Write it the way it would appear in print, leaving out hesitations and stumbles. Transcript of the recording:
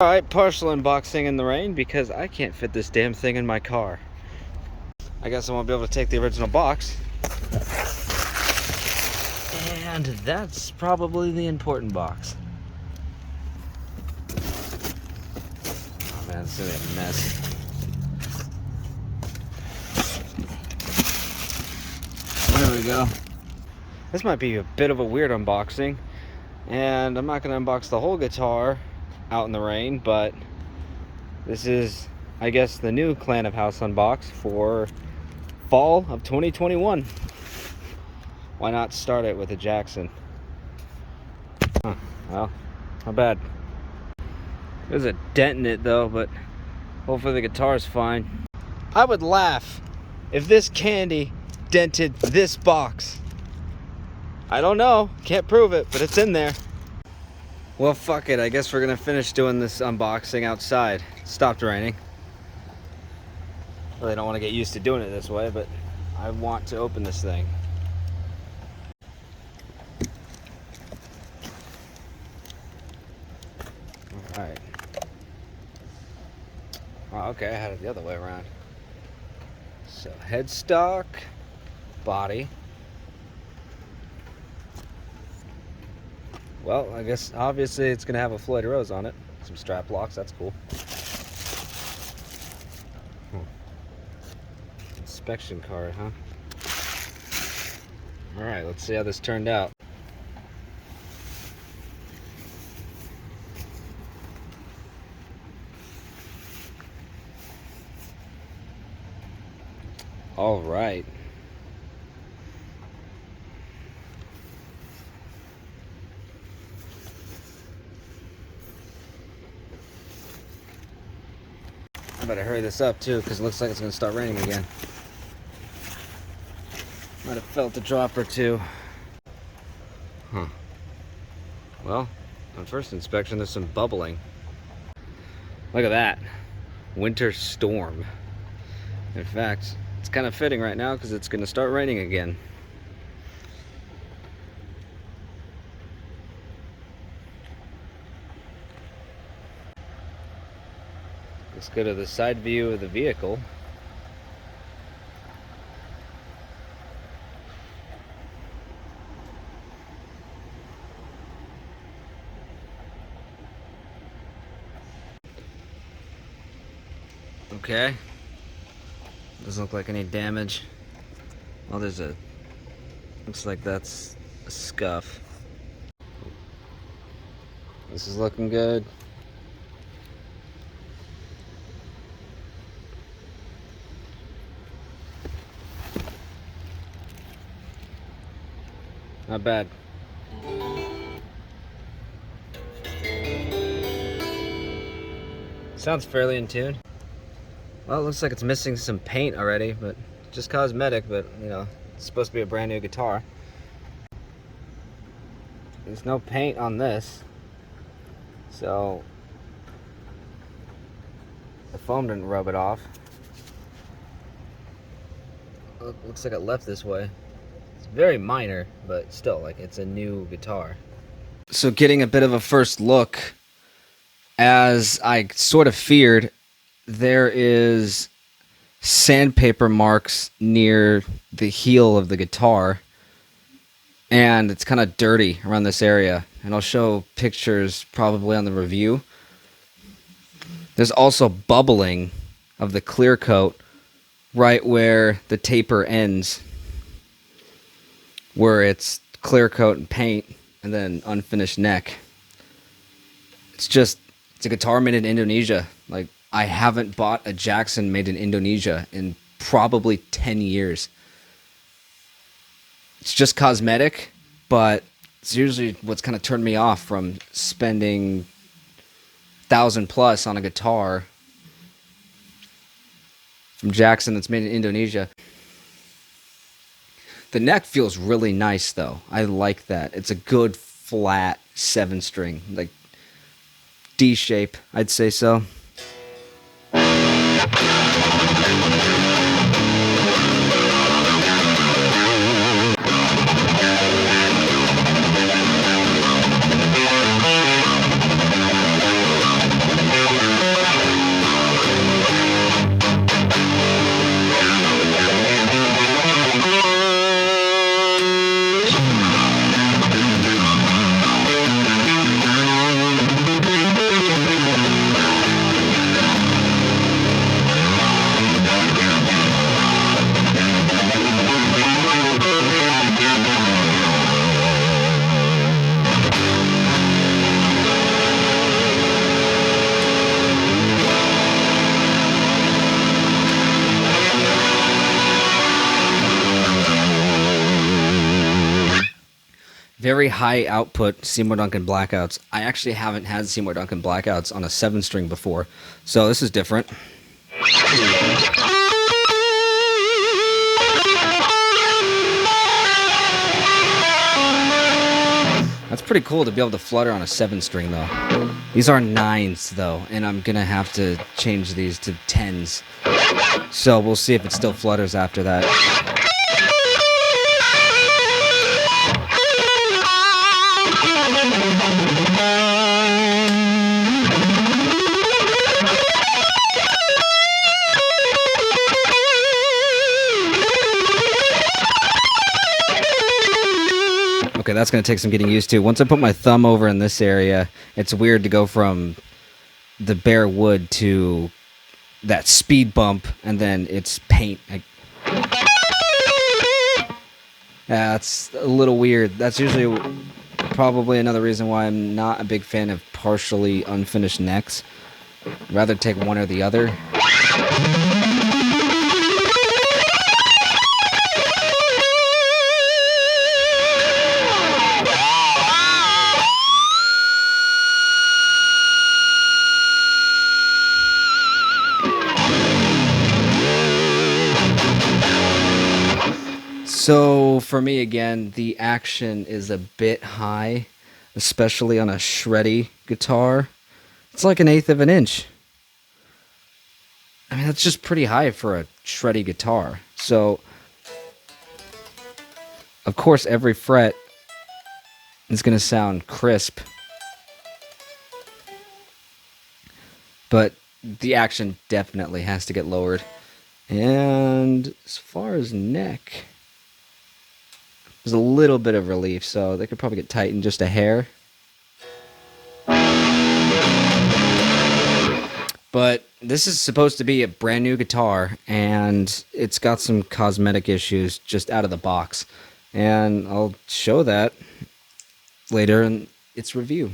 Alright, partial unboxing in the rain because I can't fit this damn thing in my car. I guess I won't be able to take the original box. And that's probably the important box. Oh man, this is gonna be a mess. There we go. This might be a bit of a weird unboxing, and I'm not gonna unbox the whole guitar out in the rain, but this is, I guess, the new Clan of House Unbox for fall of 2021. Why not start it with a Jackson? Huh, well, not bad. There's a dent in it though, but hopefully the guitar's fine. I would laugh if this candy dented this box. I don't know, can't prove it, but it's in there. Well, fuck it, I guess we're gonna finish doing this unboxing outside. It stopped raining. Really don't want to get used to doing it this way, but I want to open this thing. Alright. Oh, okay, I had it the other way around. So, headstock, body. Well, I guess obviously it's gonna have a Floyd Rose on it. Some strap locks, that's cool. Inspection card, huh? Alright, let's see how this turned out. Alright. I better hurry this up too, because it looks like it's going to start raining again. Might have felt a drop or two. Huh. Well, on first inspection, there's some bubbling. Look at that. Winter storm. In fact, it's kind of fitting right now because it's going to start raining again. Let's go to the side view of the vehicle. Okay. Doesn't look like any damage. Well, there's a... looks like that's a scuff. This is looking good. Not bad. Sounds fairly in tune. Well, it looks like it's missing some paint already, but just cosmetic, but you know, it's supposed to be a brand new guitar. There's no paint on this, so the foam didn't rub it off. Looks like it left this way. It's very minor, but still, like, it's a new guitar. So getting a bit of a first look, as I sort of feared, there is sandpaper marks near the heel of the guitar, and it's kind of dirty around this area, and I'll show pictures probably on the review. There's also bubbling of the clear coat right where the taper ends, where it's clear coat and paint and then unfinished neck. It's a guitar made in Indonesia. Like, I haven't bought a Jackson made in Indonesia in probably 10 years. It's just cosmetic, but it's usually what's kind of turned me off from spending $1,000+ on a guitar from Jackson that's made in Indonesia. The neck feels really nice though. I like that. It's a good flat 7-string, like D shape, I'd say so. Very high output Seymour Duncan blackouts. I actually haven't had Seymour Duncan blackouts on a 7-string before, so this is different. That's pretty cool to be able to flutter on a 7-string though. These are 9s though, and I'm gonna have to change these to 10s. So we'll see if it still flutters after that. Okay, that's going to take some getting used to. Once I put my thumb over in this area, it's weird to go from the bare wood to that speed bump, and then it's paint. That's a little weird. That's usually probably another reason why I'm not a big fan of partially unfinished necks. I'd rather take one or the other. So for me, again, the action is a bit high, especially on a shreddy guitar. It's like 1/8 of an inch. I mean, that's just pretty high for a shreddy guitar. So, of course, every fret is going to sound crisp. But the action definitely has to get lowered. And as far as neck, there's a little bit of relief, so they could probably get tightened just a hair. But this is supposed to be a brand new guitar, and it's got some cosmetic issues just out of the box. And I'll show that later in its review.